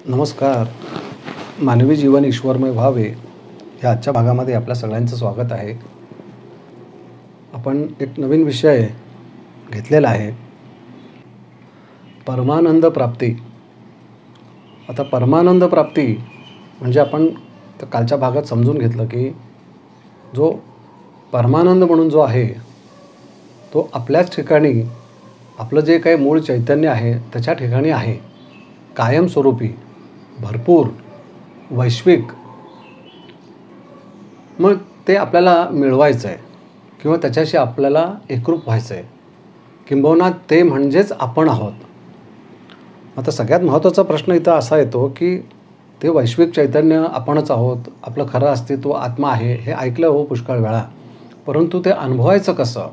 नमस्कार. मानवी जीवन ईश्वरमय व्हावे या आजच्या भागामध्ये आपल्या सगळ्यांचं स्वागत आहे. आपण एक नवीन विषय घेतलेला आहे, परमानंद प्राप्ती. आता परमानंद प्राप्ती म्हणजे आपण कालच्या भागात समजून घेतलं की जो परमानंद म्हणून जो आहे तो आपल्याच ठिकाणी, आपलं जे काही मूळ चैतन्य आहे त्याच्या ठिकाणी आहे, कायमस्वरूपी, भरपूर, वैश्विक. मग ते आपल्याला मिळवायचं आहे किंवा त्याच्याशी आपल्याला एकरूप व्हायचं आहे, किंबहुना ते म्हणजेच आपण आहोत. आता सगळ्यात महत्त्वाचा प्रश्न इथं असा येतो की ते वैश्विक चैतन्य आपणच आहोत, आपलं खरं अस्तित्व आत्मा आहे, हे ऐकलं हो पुष्कळ वेळा. परंतु ते अनुभवायचं कसं?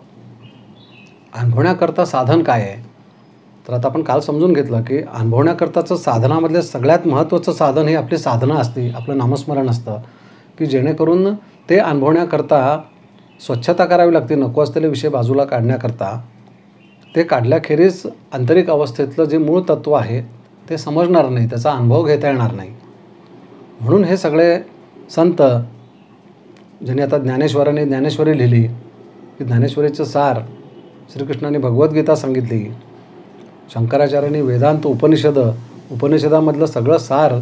अनुभवण्याकरता साधन काय आहे? तर आता आपण काल समजून घेतलं की अनुभवण्याकरताचं साधनामधलं सगळ्यात महत्त्वाचं साधन हे आपली साधना असते, आपलं नामस्मरण असतं, की जेणेकरून ते अनुभवण्याकरता स्वच्छता करावी लागते. नको असलेले विषय बाजूला काढण्याकरता ते काढल्याखेरीज आंतरिक अवस्थेतलं जे मूळ तत्त्व आहे ते समजणार नाही, त्याचा अनुभव घेता येणार नाही. म्हणून हे सगळे संत, ज्यांनी आता ज्ञानेश्वरांनी ज्ञानेश्वरी लिहिली, की ज्ञानेश्वरीचं सार श्रीकृष्णाने भगवद्गीता सांगितली, शंकराचार्यांनी वेदांत उपनिषदामधलं सगळं सार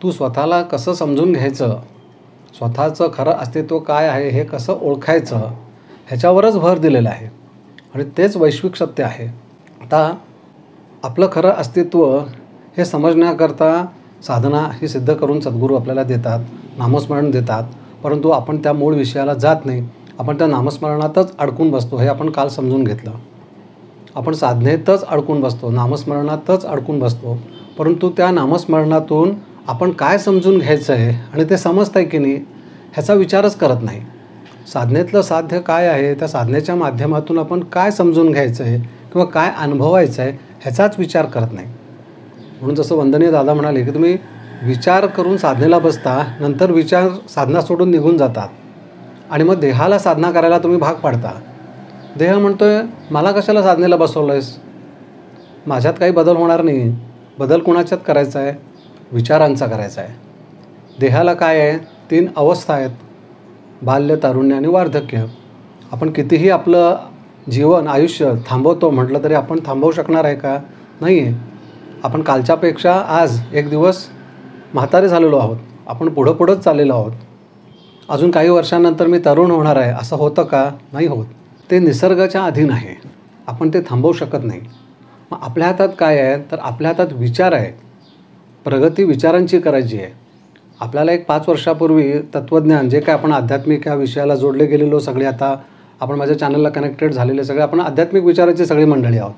तू स्वतःला कसं समजून घ्यायचं, स्वतःचं खरं अस्तित्व काय आहे हे कसं ओळखायचं, ह्याच्यावरच भर दिलेला आहे. आणि तेच वैश्विक सत्य आहे. आता आपलं खरं अस्तित्व हे समजण्याकरता साधना ही सिद्ध करून सद्गुरू आपल्याला देतात, नामस्मरण देतात. परंतु आपण त्या मूळ विषयाला जात नाही, आपण त्या नामस्मरणातच अडकून बसतो. हे आपण काल समजून घेतलं. आपण साधनेतच अडकून बसतो, नामस्मरणातच अडकून बसतो. परंतु त्या नामस्मरणातून आपण काय समजून घ्यायचं आहे आणि ते समजतं आहे की नाही ह्याचा विचारच करत नाही. साधनेतलं साध्य काय आहे, त्या साधनेच्या माध्यमातून आपण काय समजून घ्यायचं आहे किंवा काय अनुभवायचं आहे ह्याचाच विचार करत नाही. म्हणून जसं वंदनीय दादा म्हणाले की तुम्ही विचार करून साधनेला बसता, नंतर विचार साधना सोडून निघून जातात आणि मग देहाला साधना करायला तुम्ही भाग पाडता. देह म्हणतोय मला कशाला साधनेला बसवलं आहेस, माझ्यात काही बदल होणार नाही. बदल कुणाच्यात करायचा आहे? विचारांचा करायचा आहे. देहाला काय आहे? 3 अवस्था आहेत, बाल्य, तारुण्य आणि वार्धक्य. आपण कितीही आपलं जीवन आयुष्य थांबवतो म्हटलं तरी आपण थांबवू शकणार आहे का? नाही आहे. आपण कालच्यापेक्षा आज एक दिवस म्हातारे झालेलो आहोत, आपण पुढंच चाललेलो आहोत. अजून काही वर्षांनंतर मी तरुण होणार आहे असं होतं का? नाही होत. ते निसर्गाच्या अधीन आहे, आपण ते थांबवू शकत नाही. मग आपल्या हातात काय आहे? तर आपल्या हातात विचार आहे. प्रगती विचारांची करायची आहे. आपल्याला एक 5 वर्षापूर्वी तत्त्वज्ञान, जे काय आपण आध्यात्मिक या विषयाला जोडले गेलेलो सगळे, आता आपण माझ्या चॅनलला कनेक्टेड झालेले सगळे आपण आध्यात्मिक विचाराची सगळी मंडळी आहोत,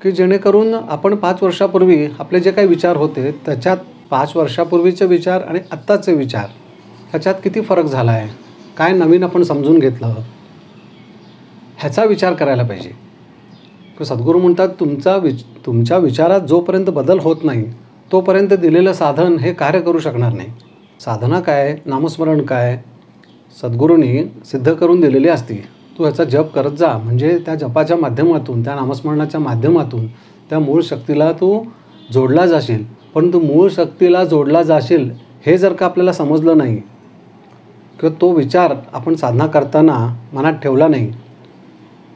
की जेणेकरून आपण 5 वर्षापूर्वी आपले जे काही विचार होते त्याच्यात 5 वर्षापूर्वीचे विचार आणि आत्ताचे विचार ह्याच्यात किती फरक झाला आहे, काय नवीन आपण समजून घेतलं, ह्याचा विचार करायला पाहिजे. सद्गुरू म्हणतात तुमच्या विचारात जोपर्यंत बदल होत नाही तोपर्यंत दिलेलं साधन हे कार्य करू शकणार नाही. साधना काय, नामस्मरण काय, सद्गुरूंनी सिद्ध करून दिलेली असती. तू ह्याचा जप करत जा, म्हणजे त्या जपाच्या माध्यमातून, त्या नामस्मरणाच्या माध्यमातून त्या मूळ शक्तीला तू जोडला जाशील. परंतु मूळ शक्तीला जोडला जाशील हे जर का आपल्याला समजलं नाही किंवा तो विचार आपण साधना करताना मनात ठेवला नाही,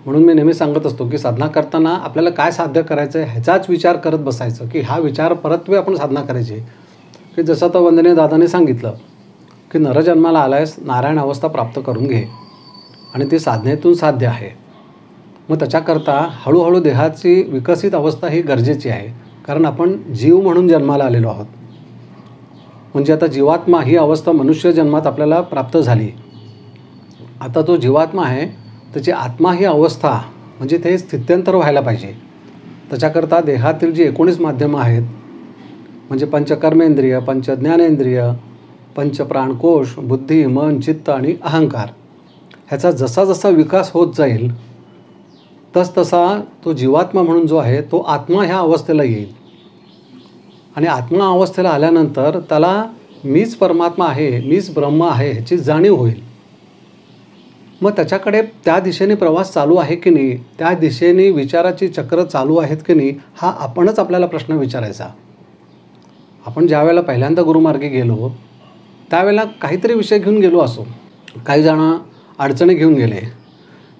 म्हणून मी नेहमी सांगत असतो की साधना करताना आपल्याला काय साध्य करायचं आहे ह्याचाच विचार करत बसायचं, की हा विचार परत्वे आपण साधना करायची. की जसं तर वंदनीय दादाने सांगितलं की नरजन्माला आलायस, नारायण अवस्था प्राप्त करून घे, आणि ती साधनेतून साध्य आहे. मग त्याच्याकरता हळूहळू देहाची विकसित अवस्था ही गरजेची आहे, कारण आपण जीव म्हणून जन्माला आलेलो आहोत. म्हणजे आता जीवात्मा ही अवस्था मनुष्य जन्मात आपल्याला प्राप्त झाली. आता तो जीवात्मा आहे, त्याची आत्मा ही अवस्था म्हणजे ते स्थित्यंतर व्हायला पाहिजे. त्याच्याकरता देहातील जी 19 माध्यमं आहेत, म्हणजे पंचकर्मेंद्रिय, पंचज्ञानेंद्रिय, पंचप्राणकोश, बुद्धी, मन, चित्त आणि अहंकार, ह्याचा जसा जसा विकास होत जाईल तसा तो जीवात्मा म्हणून जो आहे तो आत्मा ह्या अवस्थेला येईल. आणि आत्मा अवस्थेला आल्यानंतर त्याला मीच परमात्मा आहे, मीच ब्रह्म आहे ह्याची जाणीव होईल. मग त्याच्याकडे त्या दिशेने प्रवास चालू आहे की नाही, त्या दिशेने विचाराची चक्र चालू आहेत की नाही, हा आपणच आपल्याला प्रश्न विचारायचा. आपण ज्या वेळेला पहिल्यांदा गुरुमार्गी गेलो त्यावेळेला काहीतरी विषय घेऊन गेलो असो. काही जण अडचणी घेऊन गेले,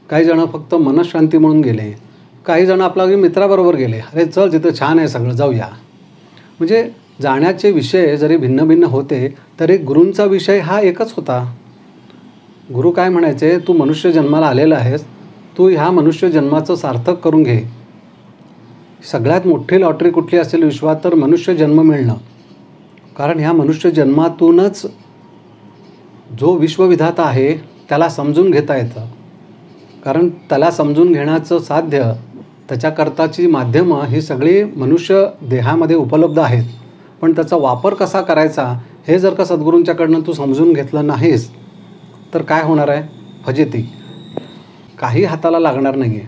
काही जण फक्त मनःशांती म्हणून गेले, काही जण आपला मित्राबरोबर गेले, अरे चल तिथं छान आहे सगळं जाऊया. म्हणजे जाण्याचे विषय जरी भिन्न भिन्न होते तरी गुरूंचा विषय हा एकच होता. गुरु काय म्हणायचे, तू मनुष्य जन्माला आलेला आहेस, तू ह्या मनुष्य जन्माचं सार्थक करून घे. सगळ्यात मोठी लॉटरी कुठली असेल विश्वात तर मनुष्य जन्म मिळणं. कारण ह्या मनुष्य जन्मातूनच जो विश्वविधाता आहे त्याला समजून घेता येतं. कारण त्याला समजून घेण्याचं साध्य, त्याच्याकरताची माध्यमं ही सगळी मनुष्य देहामध्ये उपलब्ध आहेत. पण त्याचा वापर कसा करायचा हे जर का सद्गुरूंच्याकडनं तू समजून घेतलं नाहीस तर काय होणार आहे, फजिती. काही हाताला लागणार नाही आहे.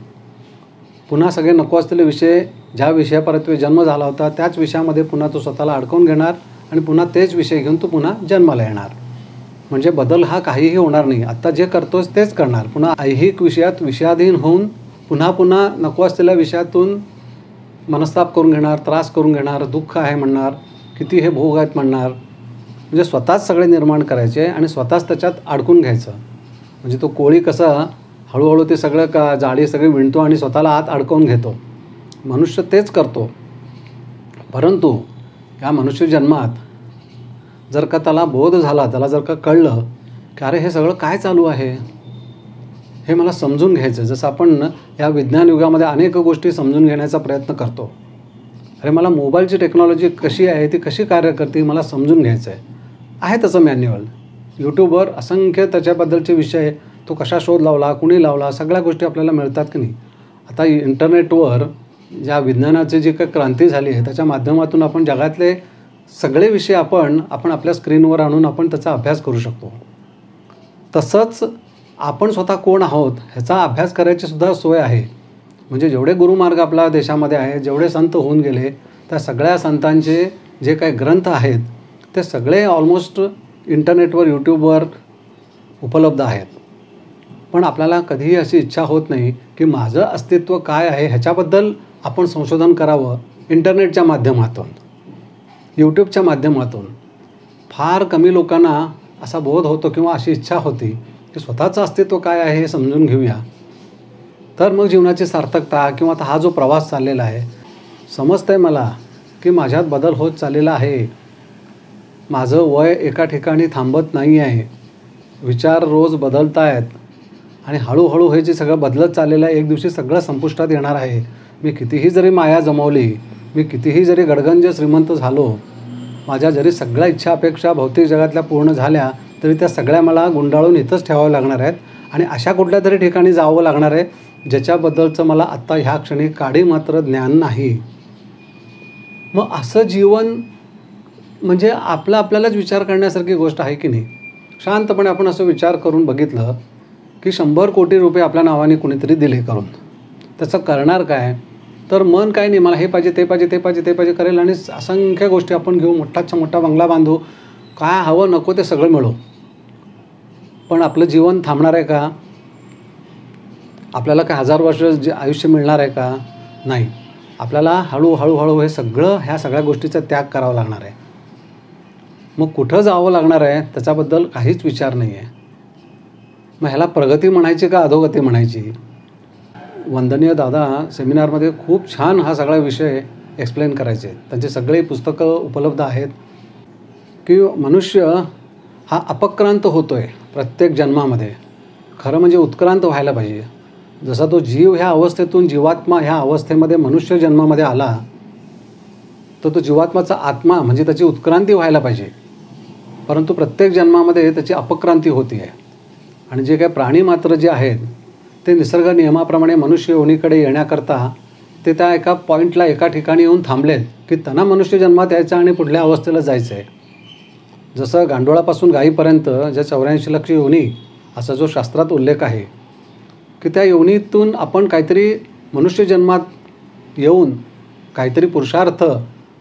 पुन्हा सगळे नको असलेले विषय, ज्या विषयापर्यंत जन्म झाला होता त्याच विषयामध्ये पुन्हा तू स्वतःला अडकवून घेणार आणि पुन्हा तेच विषय घेऊन तू पुन्हा जन्माला येणार. म्हणजे बदल हा काहीही होणार नाही. आत्ता जे करतोस तेच करणार. पुन्हा ऐहिक विषयात विषयाधीन होऊन पुन्हा पुन्हा नको असलेल्या विषयातून मनस्ताप करून घेणार, त्रास करून घेणार, दुःख आहे म्हणणार, किती हे भोग आहेत म्हणणार. म्हणजे स्वतःच सगळे निर्माण करायचे आणि स्वतःच त्याच्यात अडकून घ्यायचं. म्हणजे तो कोळी कसा हळूहळू ते सगळं जाळी सगळी विणतो आणि स्वतःला आत अडकवून घेतो. मनुष्य तेच करतो. परंतु या मनुष्य जन्मात जर का त्याला बोध झाला, त्याला जर का कळलं की अरे हे सगळं काय चालू आहे, हे मला समजून घ्यायचं. जसं आपण या विज्ञान युगामध्ये अनेक गोष्टी समजून घेण्याचा प्रयत्न करतो. अरे मला मोबाईलची टेक्नॉलॉजी कशी आहे, ती कशी कार्य करते मला समजून घ्यायचं आहे त्याचं मॅन्युअल. यूट्यूबवर असंख्य त्याच्याबद्दलचे विषय, तो कशा शोध लावला, कुणी लावला, सगळ्या गोष्टी आपल्याला मिळतात की नाही. आता इंटरनेटवर ज्या विज्ञानाची जी काही क्रांती झाली आहे त्याच्या माध्यमातून आपण जगातले सगळे विषय आपण आपल्या स्क्रीनवर आणून आपण त्याचा अभ्यास करू शकतो. तसंच आपण स्वतः कोण आहोत ह्याचा अभ्यास करायची सुद्धा सोय आहे. म्हणजे जेवढे गुरुमार्ग आपल्या देशामध्ये आहे, जेवढे संत होऊन गेले, त्या सगळ्या संतांचे जे काही ग्रंथ आहेत ते सगळे ऑलमोस्ट इंटरनेटवर, यूट्यूबवर उपलब्ध आहेत. पण आपल्याला कधीही अशी इच्छा होत नाही की माझं अस्तित्व काय आहे ह्याच्याबद्दल आपण संशोधन करावं. इंटरनेटच्या माध्यमातून, यूट्यूबच्या माध्यमातून फार कमी लोकांना असा बोध होतो किंवा अशी इच्छा होती की स्वतःचं अस्तित्व काय आहे हे समजून घेऊया. तर मग जीवनाची सार्थकता किंवा हा जो प्रवास चाललेला आहे, समजतं आहे मला की माझ्यात बदल होत चाललेला आहे. माझं वय एका ठिकाणी थांबत नाही आहे. विचार रोज बदलत आहेत आणि हळूहळू हे जे सगळं बदलत चाललेलं आहे एक दिवशी सगळं संपुष्टात येणार आहे. मी कितीही जरी माया जमवली, मी कितीही जरी गडगंज श्रीमंत झालो, माझ्या जरी सगळ्या इच्छा अपेक्षा भौतिक जगातल्या पूर्ण झाल्या तरी त्या सगळ्या मला गुंडाळून इथंच ठेवाव्या लागणार आहेत आणि अशा कुठल्या तरी ठिकाणी जावं लागणार आहे ज्याच्याबद्दलचं मला आत्ता ह्या क्षणी काडी मात्र ज्ञान नाही. मग असं जीवन म्हणजे आपल्यालाच विचार करण्यासारखी गोष्ट आहे की नाही. शांतपणे आपण असं विचार करून बघितलं की 100 कोटी रुपये आपल्या नावाने कुणीतरी दिले करून, त्याचं करणार काय. तर मन काय नाही, मला हे पाहिजे, ते पाहिजे, ते पाहिजे, ते पाहिजे करेल आणि असंख्य गोष्टी आपण घेऊ, मोठाच्या मोठा बंगला बांधू, काय हवं नको ते सगळं मिळू. पण आपलं जीवन थांबणार आहे का? आपल्याला काय 1000 वर्ष जे आयुष्य मिळणार आहे का? नाही. आपल्याला हळूहळू हे सगळं ह्या सगळ्या गोष्टीचा त्याग करावा लागणार आहे. मग कुठं जावं लागणार आहे त्याच्याबद्दल काहीच विचार नाही आहे. मग ह्याला प्रगती म्हणायची का अधोगती म्हणायची? वंदनीय दादा सेमिनारमध्ये खूप छान हा सगळा विषय एक्सप्लेन करायचे. त्यांचे सगळे पुस्तकं उपलब्ध आहेत की मनुष्य हा अपक्रांत होतो आहे प्रत्येक जन्मामध्ये. खरं म्हणजे उत्क्रांत व्हायला पाहिजे. जसा तो जीव ह्या अवस्थेतून जीवात्मा ह्या अवस्थेमध्ये मनुष्य जन्मामध्ये आला तर तो जीवात्माचा आत्मा म्हणजे त्याची उत्क्रांती व्हायला पाहिजे. परंतु प्रत्येक जन्मामध्ये त्याची अपक्रांती होती आहे. आणि जे काही प्राणी मात्र जे आहेत ते निसर्ग नियमाप्रमाणे मनुष्य योनीकडे येण्याकरता ते त्या एका पॉईंटला एका ठिकाणी येऊन थांबलेत की त्यांना मनुष्य जन्मात यायचं आणि पुढल्या अवस्थेला जायचं आहे. जसं गांडोळापासून गायीपर्यंत ज्या 84 लक्ष योनी असा जो शास्त्रात उल्लेख आहे की त्या योनीतून आपण काहीतरी मनुष्य जन्मात येऊन काहीतरी पुरुषार्थ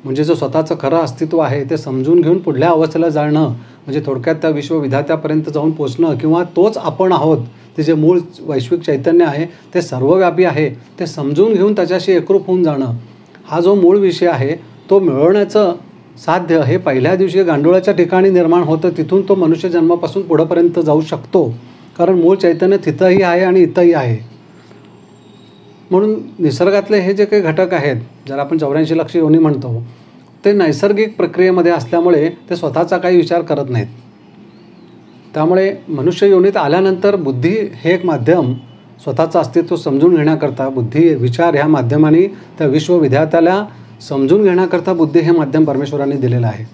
म्हणजे जो स्वतःचं खरं अस्तित्व आहे ते समजून घेऊन पुढल्या अवस्थेला जाणं म्हणजे थोडक्यात त्या विश्वविधात्यापर्यंत जाऊन पोचणं किंवा तोच आपण आहोत. ते जे मूळ वैश्विक चैतन्य आहे ते सर्वव्यापी आहे ते समजून घेऊन त्याच्याशी एकरूप होऊन जाणं, हा जो मूळ विषय आहे तो मिळवण्याचं साध्य हे पहिल्या दिवशी गांडोळाच्या ठिकाणी निर्माण होतं, तिथून तो मनुष्य जन्मापासून पुढंपर्यंत जाऊ शकतो, कारण मूळ चैतन्य तिथंही आहे आणि इथंही आहे. म्हणून निसर्गातले हे जे काही घटक आहेत, ज्याला आपण 84 लक्ष योनी म्हणतो, ते नैसर्गिक प्रक्रियेमध्ये असल्यामुळे ते स्वतःचा काही विचार करत नाहीत. त्यामुळे मनुष्य योनीत आल्यानंतर बुद्धी हे एक माध्यम स्वतःचं अस्तित्व समजून घेण्याकरता, बुद्धी विचार ह्या माध्यमाने त्या विश्वविधात्याला समजून घेण्याकरता बुद्धी हे माध्यम परमेश्वरांनी दिलेलं आहे.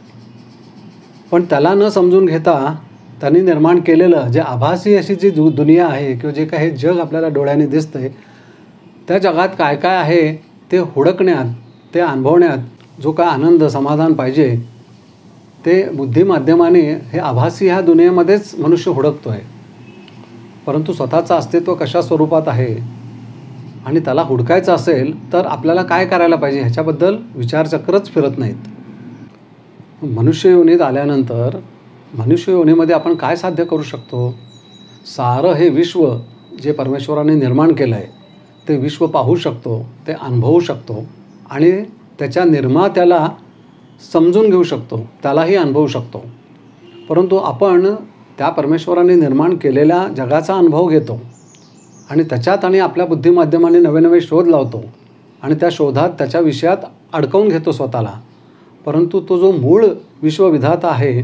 पण त्याला न समजून घेता त्यांनी निर्माण केलेलं जे आभासी अशी जी दुनिया आहे किंवा जे काही जग आपल्याला डोळ्याने दिसतंय, त्या जगात काय काय आहे ते हुडकण्यात, ते अनुभवण्यात जो काय आनंद समाधान पाहिजे ते बुद्धी माध्यमाने हे आभासी ह्या दुनियेमध्येच मनुष्य हुडकतो आहे. परंतु स्वतःचं अस्तित्व कशा स्वरूपात आहे आणि त्याला हुडकायचं असेल तर आपल्याला काय करायला पाहिजे ह्याच्याबद्दल विचारचक्रच फिरत नाहीत. मनुष्य योनीत आल्यानंतर मनुष्य योनीमध्ये आपण काय साध्य करू शकतो? सारं हे विश्व जे परमेश्वराने निर्माण केलं आहे ते विश्व पाहू शकतो, ते अनुभवू शकतो आणि त्याच्या निर्मात्याला समजून घेऊ शकतो, त्यालाही अनुभवू शकतो. परंतु आपण त्या परमेश्वराने निर्माण केलेल्या जगाचा अनुभव घेतो आणि त्याच्यात आणि आपल्या बुद्धिमाध्यमाने नवे नवे शोध लावतो आणि त्या शोधात त्याच्या विषयात अडकवून घेतो स्वतःला. परंतु तो जो मूळ विश्वविधाता आहे,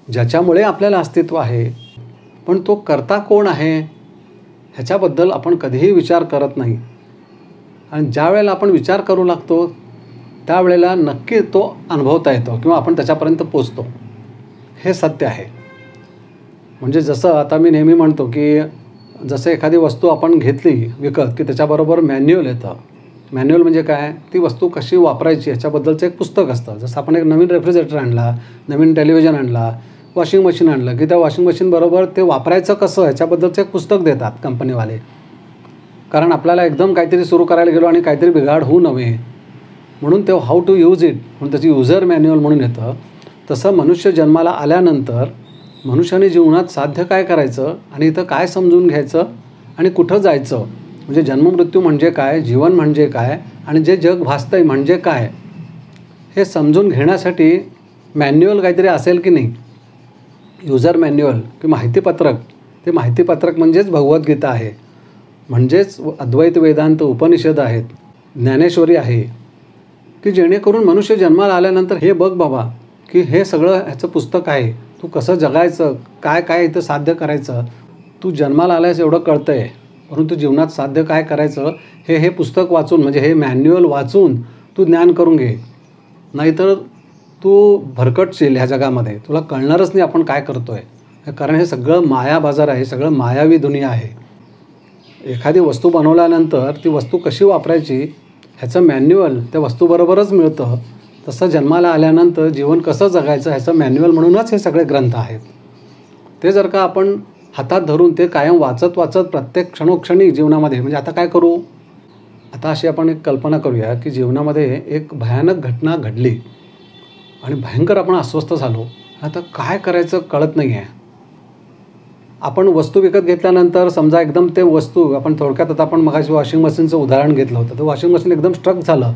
ज्याच्यामुळे आपल्याला अस्तित्व आहे, पण तो कर्ता कोण आहे ह्याच्याबद्दल आपण कधीही विचार करत नाही. आणि ज्या वेळेला आपण विचार करू लागतो त्यावेळेला नक्की तो अनुभवता येतो किंवा आपण त्याच्यापर्यंत पोचतो. हे सत्य आहे. म्हणजे जसं आता मी नेहमी म्हणतो की जसं एखादी वस्तू आपण घेतली विकत की त्याच्याबरोबर मॅन्युअल येतं. मॅन्युअल म्हणजे काय? ती वस्तू कशी वापरायची ह्याच्याबद्दलचं एक पुस्तक असतं. जसं आपण एक नवीन रेफ्रिजरेटर आणला, नवीन टेलिव्हिजन आणला, वॉशिंग मशीन आणलं की त्या वॉशिंग मशीनबरोबर ते वापरायचं कसं ह्याच्याबद्दलचं एक पुस्तक देतात कंपनीवाले. कारण आपल्याला एकदम काहीतरी सुरू करायला गेलो आणि काहीतरी बिघाड होऊ नये म्हणून ते हाऊ टू यूज इट म्हणून त्याची युजर मॅन्युअल म्हणून येतं. तसं मनुष्य जन्माला आल्यानंतर मनुष्याने जीवनात साध्य काय करायचं आणि इथं काय समजून घ्यायचं आणि कुठं जायचं, म्हणजे जन्ममृत्यू म्हणजे काय, जीवन म्हणजे काय आणि जे जग भासतंय म्हणजे काय, हे समजून घेण्यासाठी मॅन्युअल काहीतरी असेल की नाही. युजर मॅन्युअल की माहितीपत्रक, ते माहितीपत्रक म्हणजेच भगवद्गीता आहे, म्हणजेच अद्वैत वेदांत उपनिषद आहेत, ज्ञानेश्वरी आहे, की जेणेकरून मनुष्य जन्माला आल्यानंतर हे बघ बाबा की हे सगळं ह्याचं पुस्तक आहे, तू कसं जगायचं, काय काय इथं साध्य करायचं. तू जन्माला आल्यास एवढं कळतं आहे, परंतु जीवनात साध्य काय करायचं हे पुस्तक वाचून म्हणजे हे मॅन्युअल वाचून तू ज्ञान करून घे. नाहीतर तू भरकटशील ह्या जगामध्ये, तुला कळणारच नाही आपण काय करतो आहे. कारण हे सगळं माया बाजार आहे, सगळं मायावी दुनिया आहे. एखादी वस्तू बनवल्यानंतर ती वस्तू कशी वापरायची ह्याचं मॅन्युअल त्या वस्तूबरोबरच मिळतं. तसं जन्माला आल्यानंतर जीवन कसं जगायचं ह्याचं मॅन्युअल म्हणूनच हे सगळे ग्रंथ आहेत. ते जर का आपण हातात धरून ते कायम वाचत वाचत प्रत्येक क्षणोक्षणी जीवनामध्ये, म्हणजे आता काय करू, आता अशी आपण एक कल्पना करूया की जीवनामध्ये एक भयानक घटना घडली आणि भयंकर आपण अस्वस्थ झालो. आता काय करायचं कळत नाही आहे. आपण वस्तू विकत घेतल्यानंतर समजा एकदम ते वस्तू आपण थोडक्यात, आता आपण मगाशी वॉशिंग मशीनचं उदाहरण घेतलं होतं, तर वॉशिंग मशीन एकदम स्ट्रक झालं,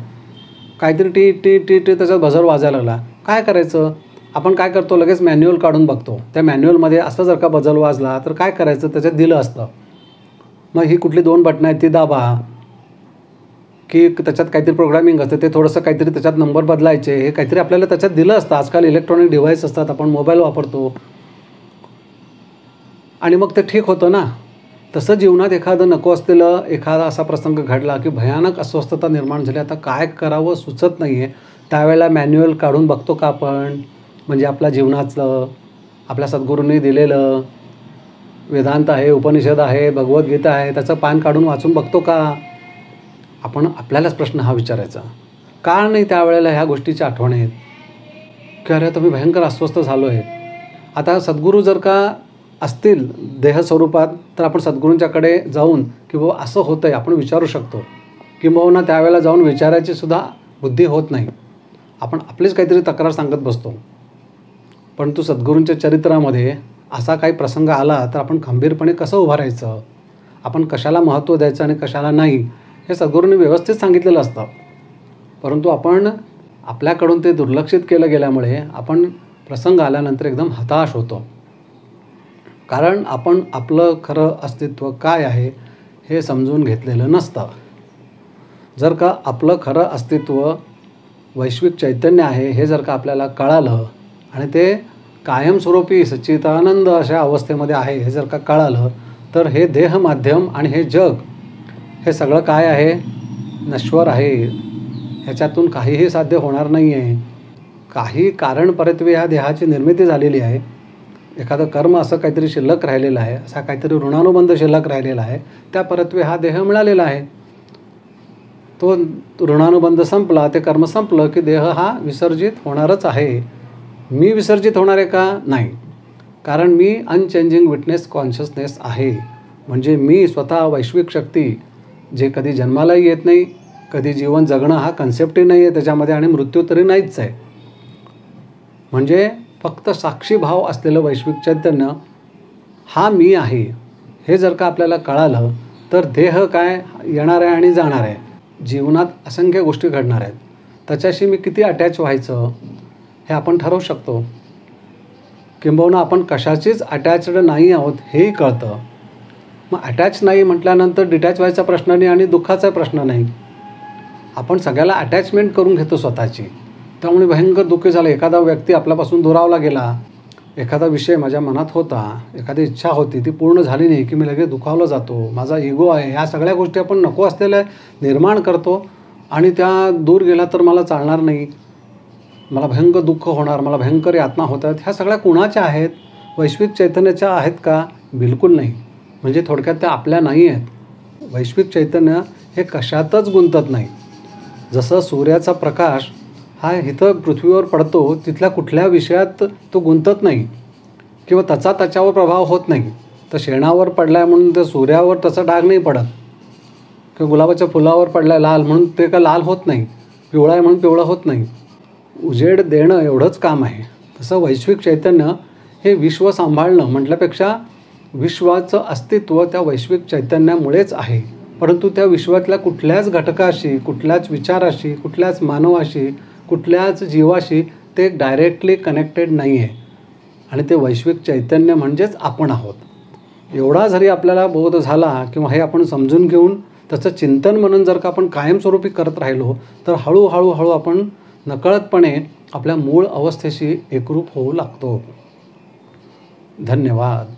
काहीतरी टी टी टी टी त्याच्यात बझर वाजायला लागला. काय करायचं? आपण काय करतो, लगेच मॅन्युअल काढून बघतो. त्या मॅन्युअलमध्ये असं जर का बझर वाजला तर काय करायचं, त्याच्यात दिलं असतं. मग ही कुठली 2 बटणं आहेत ती दाबा, की त्याच्यात काहीतरी प्रोग्रामिंग असतं, ते थोडंसं काहीतरी त्याच्यात नंबर बदलायचे, हे काहीतरी आपल्याला त्याच्यात दिलं असतं. आजकाल इलेक्ट्रॉनिक डिव्हाइस असतात, आपण मोबाईल वापरतो आणि मग ते ठीक होतं ना. तसं जीवनात एखादं नको असलेलं एखादा असा प्रसंग घडला की भयानक अस्वस्थता निर्माण झाली, आता काय करावं सुचत नाही आहे. त्यावेळेला मॅन्युअल काढून बघतो का आपण, म्हणजे आपल्या जीवनाचं आपल्या सद्गुरूंनी दिलेलं वेदांत आहे, उपनिषद आहे, भगवद्गीता आहे, त्याचं पान काढून वाचून बघतो का आपण? आपल्यालाच प्रश्न हा विचारायचा. का नाही त्यावेळेला ह्या गोष्टीची आठवण आहेत की अरे आता मी भयंकर अस्वस्थ झालो आहे. आता सद्गुरू जर का असतील देहस्वरूपात तर आपण सद्गुरूंच्याकडे जाऊन की बाबा असं होतं आहे आपण विचारू शकतो. किंबहुना त्यावेळेला जाऊन विचारायची सुद्धा बुद्धी होत नाही, आपण आपलीच काहीतरी तक्रार सांगत बसतो. परंतु सद्गुरूंच्या चरित्रामध्ये असा काही प्रसंग आला तर आपण खंबीरपणे कसं उभं राहायचं, आपण कशाला महत्त्व द्यायचं आणि कशाला नाही, हे सद्गुरूंनी व्यवस्थित सांगितलेलं असतं. परंतु आपण आपल्याकडून ते दुर्लक्षित केलं गेल्यामुळे आपण प्रसंग आल्यानंतर एकदम हताश होतो. कारण आपण आपलं खरं अस्तित्व काय आहे हे समजून घेतलेलं नसतं. जर का आपलं खरं अस्तित्व वैश्विक चैतन्य आहे हे जर का आपल्याला कळालं आणि ते कायमस्वरूपी सच्चिदानंद अशा अवस्थेमध्ये आहे हे जर का कळालं, तर हे देह माध्यम आणि हे जग हे सगळं काय आहे, नश्वर आहे. ह्याच्यातून काहीही साध्य होणार नाही आहे. काही कारण परत्वे ह्या देहाची निर्मिती झालेली आहे. एखादं कर्म असं काहीतरी शिल्लक राहिलेलं आहे, असा काहीतरी ऋणानुबंध शिल्लक राहिलेला आहे, त्या परत्वे हा देह मिळालेला आहे. तो ऋणानुबंध संपला, ते कर्म संपलं की देह हा विसर्जित होणारच आहे. मी विसर्जित होणार आहे का? नाही. कारण मी अनचेंजिंग विटनेस कॉन्शियसनेस आहे. म्हणजे मी स्वतः वैश्विक शक्ती, जे कधी जन्मालाही येत नाही, कधी जीवन जगणं हा कन्सेप्टही नाही आहे त्याच्यामध्ये, आणि मृत्यू तरी नाहीच आहे. म्हणजे फक्त साक्षी भाव असलेलं वैश्विक चैतन्य हा मी आहे हे जर का आपल्याला कळालं, तर देह काय येणार आहे आणि जाणार आहे. जीवनात असंख्य गोष्टी घडणार आहेत. त्याच्याशी मी किती अटॅच व्हायचं हे आपण ठरवू शकतो. किंबहुना आपण कशाचीच अटॅच्ड नाही आहोत हेही कळतं. मग अटॅच नाही म्हटल्यानंतर डिटॅच व्हायचा प्रश्न नाही आणि दुःखाचा प्रश्न नाही. आपण सगळ्याला अटॅचमेंट करून घेतो स्वतःची. त्यामुळे भयंकर दुःखी झालं. एखादा व्यक्ती आपल्यापासून दुरावला गेला, एखादा विषय माझ्या मनात होता, एखादी इच्छा होती ती पूर्ण झाली नाही की मी लगेच दुखावला जातो. माझा इगो आहे, ह्या सगळ्या गोष्टी आपण नको असलेल्या निर्माण करतो आणि त्या दूर गेला तर मला चालणार नाही, मला भयंकर दुःख होणार, मला भयंकर यातना होतात. ह्या सगळ्या कुणाच्या आहेत? वैश्विक चैतन्याच्या आहेत का? बिलकुल नाही. म्हणजे थोडक्यात त्या आपल्या नाही आहेत. वैश्विक चैतन्य हे कशातच गुंतत नाही. जसं सूर्याचा प्रकाश हा इथं पृथ्वीवर पडतो, तिथल्या कुठल्या विषयात तो गुंतत नाही किंवा त्याच्यावर प्रभाव होत नाही. तर शेणावर पडलाय म्हणून त्या सूर्यावर त्याचा डाग नाही पडत, किंवा गुलाबाच्या फुलावर पडलाय लाल म्हणून ते का लाल होत नाही, पिवळा आहे म्हणून पिवळं होत नाही. उजेड देणं एवढंच काम आहे. तसं वैश्विक चैतन्य हे विश्व सांभाळणं म्हटल्यापेक्षा विश्वाचं अस्तित्व त्या वैश्विक चैतन्यामुळेच आहे. परंतु त्या विश्वातल्या कुठल्याच घटकाशी, कुठल्याच विचाराशी, कुठल्याच मानवाशी, कुठल्याच जीवाशी ते डायरेक्टली कनेक्टेड नाही आहे. आणि ते वैश्विक चैतन्य म्हणजेच आपण आहोत. एवढा जरी आपल्याला बोध झाला किंवा हे आपण समजून घेऊन त्याचं चिंतन म्हणून जर का आपण कायमस्वरूपी करत राहिलो, तर हळूहळू आपण नकळतपणे आपल्या मूळ अवस्थेशी एकरूप होऊ लागतो. धन्यवाद.